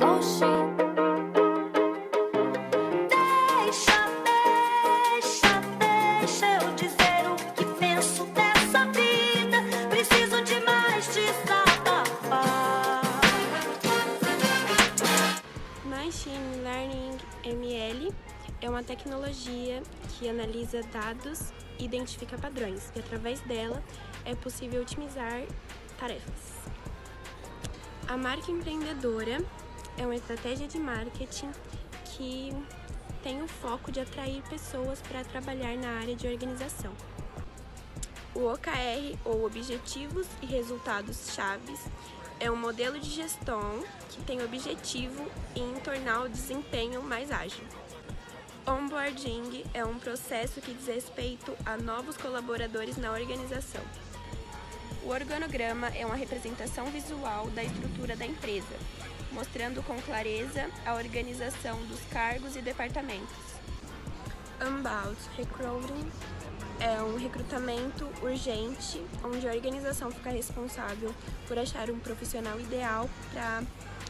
Oxi. Deixa eu dizer o que penso dessa vida. Preciso demais desabafar. Machine Learning ML é uma tecnologia que analisa dados e identifica padrões, e através dela é possível otimizar tarefas. A marca empreendedora é uma estratégia de marketing que tem o foco de atrair pessoas para trabalhar na área de organização. O OKR, ou Objetivos e Resultados Chaves, é um modelo de gestão que tem o objetivo em tornar o desempenho mais ágil. Onboarding é um processo que diz respeito a novos colaboradores na organização. O organograma é uma representação visual da estrutura da empresa, mostrando com clareza a organização dos cargos e departamentos. Unbound Recruiting é um recrutamento urgente, onde a organização fica responsável por achar um profissional ideal para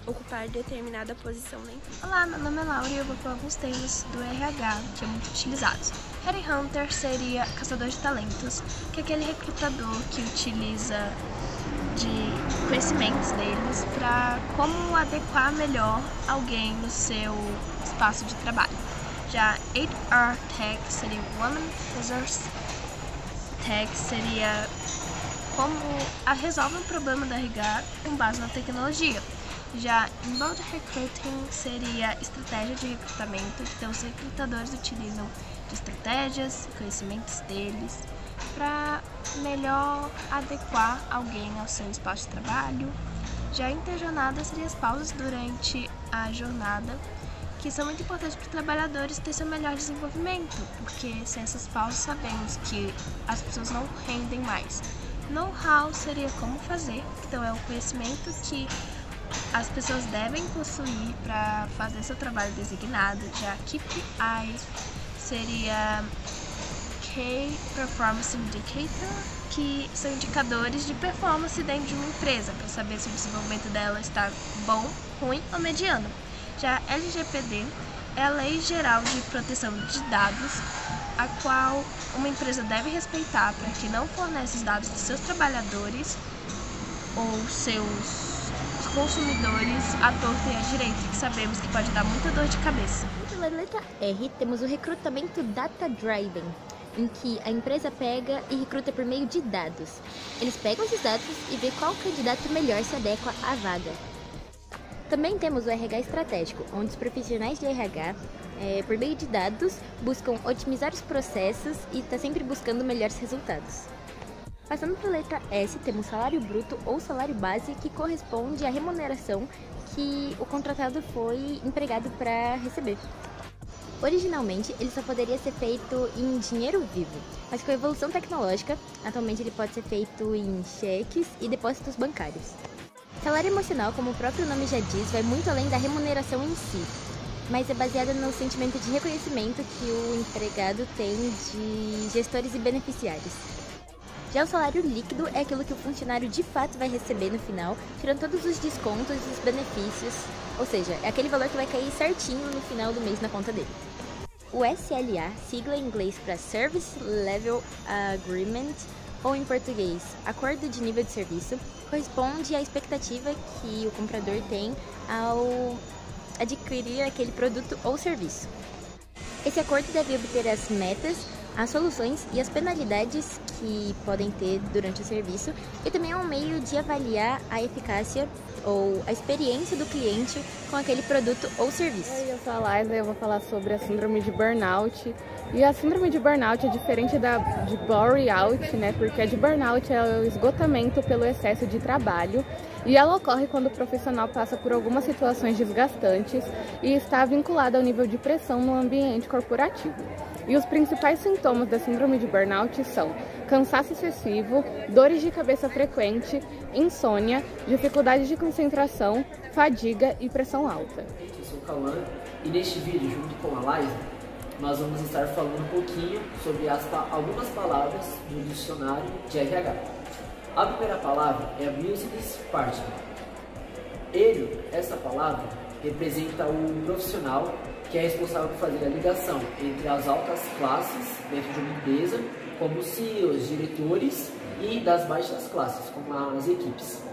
ocupar determinada posição na empresa. Olá, meu nome é Laura e eu vou falar alguns termos do RH que é muito utilizados. Headhunter seria caçador de talentos, que é aquele recrutador que utiliza de conhecimentos deles para como adequar melhor alguém no seu espaço de trabalho. Já HR Tech seria Woman Resource Tech, seria como resolve um problema da RH com base na tecnologia. Já Inbound Recruiting seria estratégia de recrutamento, então os recrutadores utilizam de estratégias, conhecimentos deles, para melhor adequar alguém ao seu espaço de trabalho. Já interjornada seria as pausas durante a jornada, que são muito importantes para os trabalhadores ter seu melhor desenvolvimento, porque sem essas pausas sabemos que as pessoas não rendem mais. Know-how seria como fazer, então é o conhecimento que as pessoas devem possuir para fazer seu trabalho designado. Já KPI seria Key Performance Indicator, que são indicadores de performance dentro de uma empresa, para saber se o desenvolvimento dela está bom, ruim ou mediano. Já LGPD é a Lei Geral de Proteção de Dados, a qual uma empresa deve respeitar para que não fornece os dados dos seus trabalhadores ou seus consumidores à torta e à direita, que sabemos que pode dar muita dor de cabeça. Pela letra R, temos o recrutamento data-driven, em que a empresa pega e recruta por meio de dados. Eles pegam esses dados e vê qual candidato melhor se adequa à vaga. Também temos o RH estratégico, onde os profissionais de RH, por meio de dados, buscam otimizar os processos e está sempre buscando melhores resultados. Passando para a letra S, temos salário bruto ou salário base, que corresponde à remuneração que o contratado foi empregado para receber. Originalmente, ele só poderia ser feito em dinheiro vivo, mas com a evolução tecnológica, atualmente ele pode ser feito em cheques e depósitos bancários. Salário emocional, como o próprio nome já diz, vai muito além da remuneração em si, mas é baseada no sentimento de reconhecimento que o empregado tem de gestores e beneficiários. Já o salário líquido é aquilo que o funcionário de fato vai receber no final, tirando todos os descontos e os benefícios, ou seja, é aquele valor que vai cair certinho no final do mês na conta dele. O SLA, sigla em inglês para Service Level Agreement, ou em português, Acordo de Nível de Serviço, corresponde à expectativa que o comprador tem ao adquirir aquele produto ou serviço. Esse acordo deve obter as metas, as soluções e as penalidades que podem ter durante o serviço, e também é um meio de avaliar a eficácia ou a experiência do cliente com aquele produto ou serviço. Oi, eu sou a Liza e eu vou falar sobre a síndrome de burnout. E a síndrome de burnout é diferente de bore-out, né? Porque a de burnout é o esgotamento pelo excesso de trabalho, e ela ocorre quando o profissional passa por algumas situações desgastantes e está vinculado ao nível de pressão no ambiente corporativo. E os principais sintomas da síndrome de burnout são cansaço excessivo, dores de cabeça frequente, insônia, dificuldade de concentração, fadiga e pressão alta. Eu sou o Cauã e neste vídeo, junto com a Liza, nós vamos estar falando um pouquinho sobre algumas palavras do dicionário de RH. A primeira palavra é a business partner. Essa palavra, representa o profissional que é responsável por fazer a ligação entre as altas classes dentro de uma empresa, como os CEOs, diretores, e das baixas classes, como as equipes.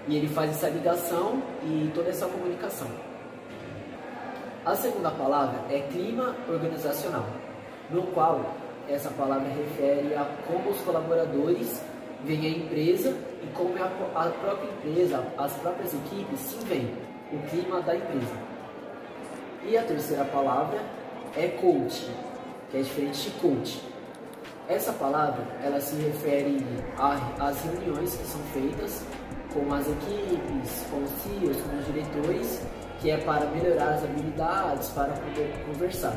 E ele faz essa ligação e toda essa comunicação. A segunda palavra é clima organizacional, no qual essa palavra refere a como os colaboradores veem a empresa e como a própria empresa, as próprias equipes se veem, o clima da empresa. E a terceira palavra é coach, que é diferente de coach. Essa palavra, ela se refere às reuniões que são feitas com as equipes, com os CEOs, com os diretores, que é para melhorar as habilidades, para poder conversar.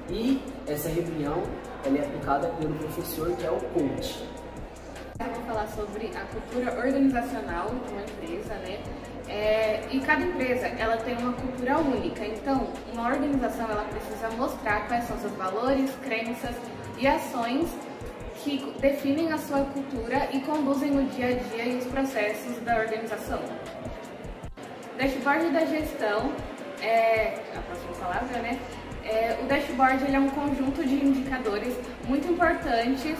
E essa reunião, ela é aplicada pelo professor, que é o coach. Eu vou falar sobre a cultura organizacional de uma empresa, né? E cada empresa, ela tem uma cultura única. Então, uma organização, ela precisa mostrar quais são seus valores, crenças e ações que definem a sua cultura e conduzem o dia a dia e os processos da organização. Dashboard da gestão a próxima palavra, né? O dashboard, ele é um conjunto de indicadores muito importantes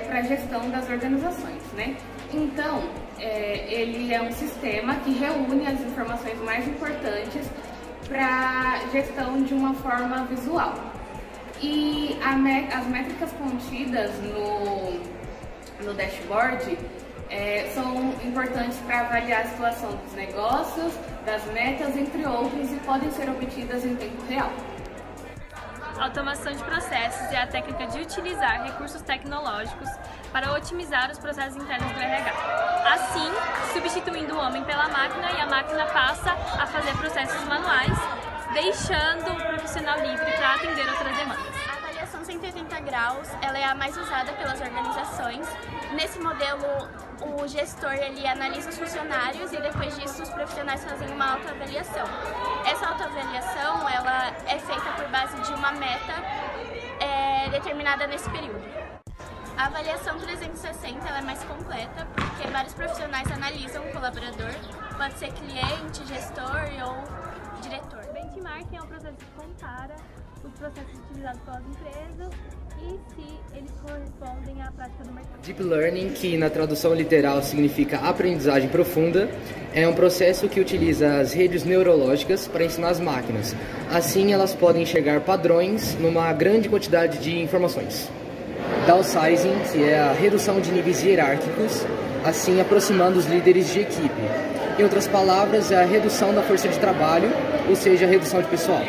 para a gestão das organizações, né? Então, ele é um sistema que reúne as informações mais importantes para a gestão de uma forma visual. E as métricas contidas no dashboard são importantes para avaliar a situação dos negócios, das metas, entre outros, e podem ser obtidas em tempo real. Automação de processos é a técnica de utilizar recursos tecnológicos para otimizar os processos internos do RH. Assim, substituindo o homem pela máquina, e a máquina passa a fazer processos manuais, deixando o profissional livre para atender outras demandas. A avaliação 180 graus, ela é a mais usada pelas organizações. Nesse modelo, o gestor ele analisa os funcionários e depois disso os profissionais fazem uma autoavaliação. Essa autoavaliação, ela é feita por base de uma meta determinada nesse período. A avaliação 360 ela é mais completa porque vários profissionais analisam o colaborador, pode ser cliente, gestor ou diretor. Benchmarking é um processo que compara os processos utilizados pelas empresas e se eles correspondem à prática do mercado. Deep Learning, que na tradução literal significa aprendizagem profunda, é um processo que utiliza as redes neurológicas para ensinar as máquinas. Assim, elas podem enxergar padrões numa grande quantidade de informações. Downsizing, que é a redução de níveis hierárquicos, assim aproximando os líderes de equipe. Em outras palavras, é a redução da força de trabalho, ou seja, a redução de pessoal.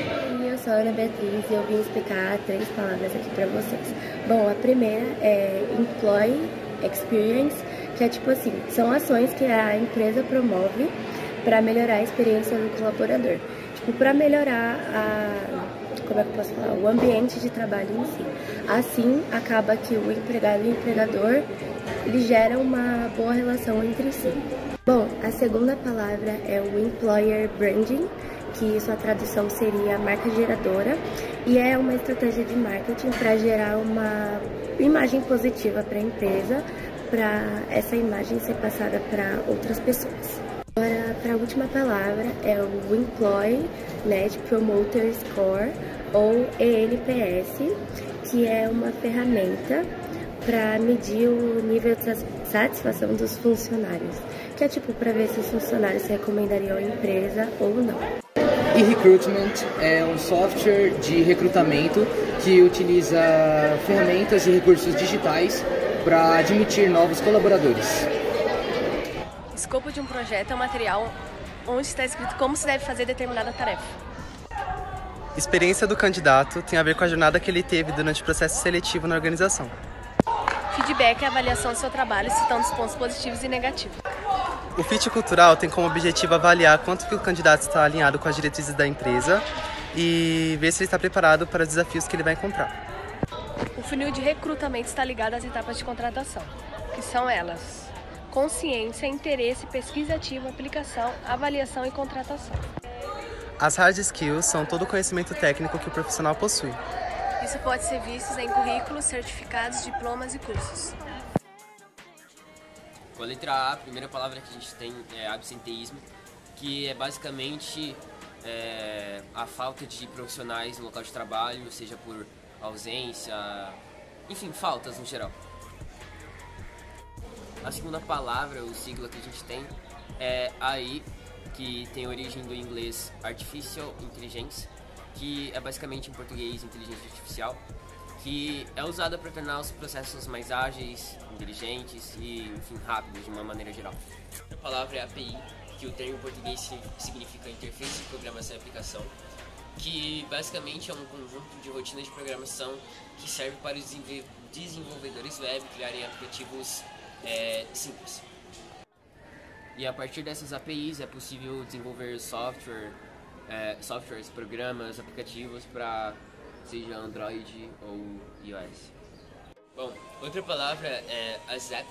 Eu sou a Ana Beatriz e eu vim explicar 3 palavras aqui para vocês. Bom, a primeira é Employee Experience, que é tipo assim, são ações que a empresa promove para melhorar a experiência do colaborador. Tipo, para melhorar como é que eu posso falar? O ambiente de trabalho em si. Assim, acaba que o empregado e o empregador, eles geram uma boa relação entre si. Bom, a segunda palavra é o Employer Branding, que sua tradução seria marca geradora, e é uma estratégia de marketing para gerar uma imagem positiva para a empresa, para essa imagem ser passada para outras pessoas. Agora, para a última palavra é o Employee Net Promoter Score, ou ENPS, que é uma ferramenta para medir o nível de satisfação dos funcionários, que é tipo para ver se os funcionários recomendariam a empresa ou não. E Recruitment é um software de recrutamento que utiliza ferramentas e recursos digitais para admitir novos colaboradores. O escopo de um projeto é um material onde está escrito como se deve fazer determinada tarefa. Experiência do candidato tem a ver com a jornada que ele teve durante o processo seletivo na organização. Feedback é a avaliação do seu trabalho, citando os pontos positivos e negativos. O fit cultural tem como objetivo avaliar quanto que o candidato está alinhado com as diretrizes da empresa e ver se ele está preparado para os desafios que ele vai encontrar. O funil de recrutamento está ligado às etapas de contratação, que são elas: consciência, interesse, pesquisa ativa, aplicação, avaliação e contratação. As hard skills são todo o conhecimento técnico que o profissional possui. Isso pode ser visto em currículos, certificados, diplomas e cursos. Com a letra A, a primeira palavra que a gente tem é absenteísmo, que é basicamente a falta de profissionais no local de trabalho, seja por ausência, enfim, faltas no geral. A segunda palavra, ou sigla que a gente tem, é AI, que tem origem do inglês Artificial Intelligence, que é basicamente em português inteligência artificial, que é usada para tornar os processos mais ágeis, inteligentes e, enfim, rápidos de uma maneira geral. A palavra é API, que o termo em português significa Interface de Programação e Aplicação, que basicamente é um conjunto de rotinas de programação que serve para os desenvolvedores web criarem aplicativos simples. E a partir dessas APIs é possível desenvolver softwares, programas, aplicativos para seja Android ou iOS. Bom, outra palavra é ASAP,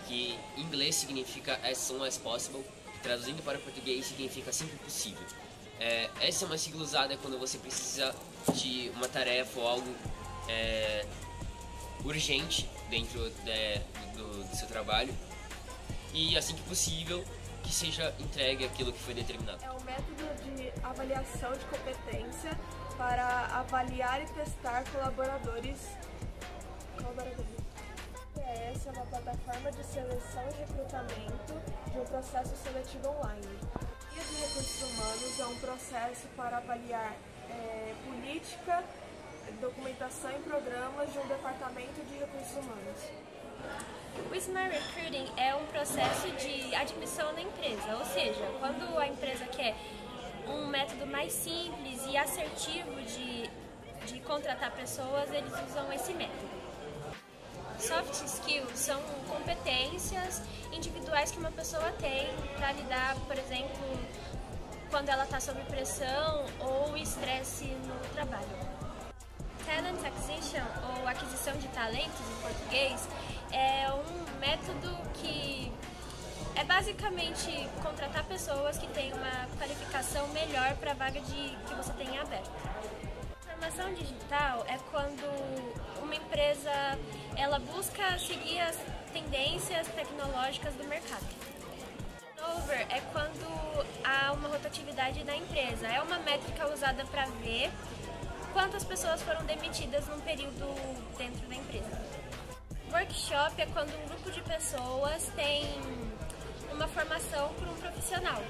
que em inglês significa As Soon As Possible, traduzindo para o português significa sempre possível. Essa é uma sigla usada quando você precisa de uma tarefa ou algo urgente dentro do seu trabalho e assim que possível que seja entregue aquilo que foi determinado. É um método de avaliação de competência para avaliar e testar colaboradores. Essa é uma plataforma de seleção e recrutamento de um processo seletivo online. A Guia de Recursos Humanos é um processo para avaliar política, documentação e programas de um departamento de recursos humanos. O Smart Recruiting é um processo de admissão na empresa, ou seja, quando a empresa quer um método mais simples e assertivo de contratar pessoas, eles usam esse método. Soft skills são competências individuais que uma pessoa tem para lidar, por exemplo, quando ela está sob pressão ou estresse no trabalho. Talent Acquisition, ou aquisição de talentos em português, é um método que é basicamente contratar pessoas que têm uma qualificação melhor para a vaga que você tem aberta. Transformação digital é quando uma empresa ela busca seguir as tendências tecnológicas do mercado. Turnover é quando há uma rotatividade na empresa. É uma métrica usada para ver quantas pessoas foram demitidas num período dentro da empresa. Workshop é quando um grupo de pessoas tem uma formação por um profissional.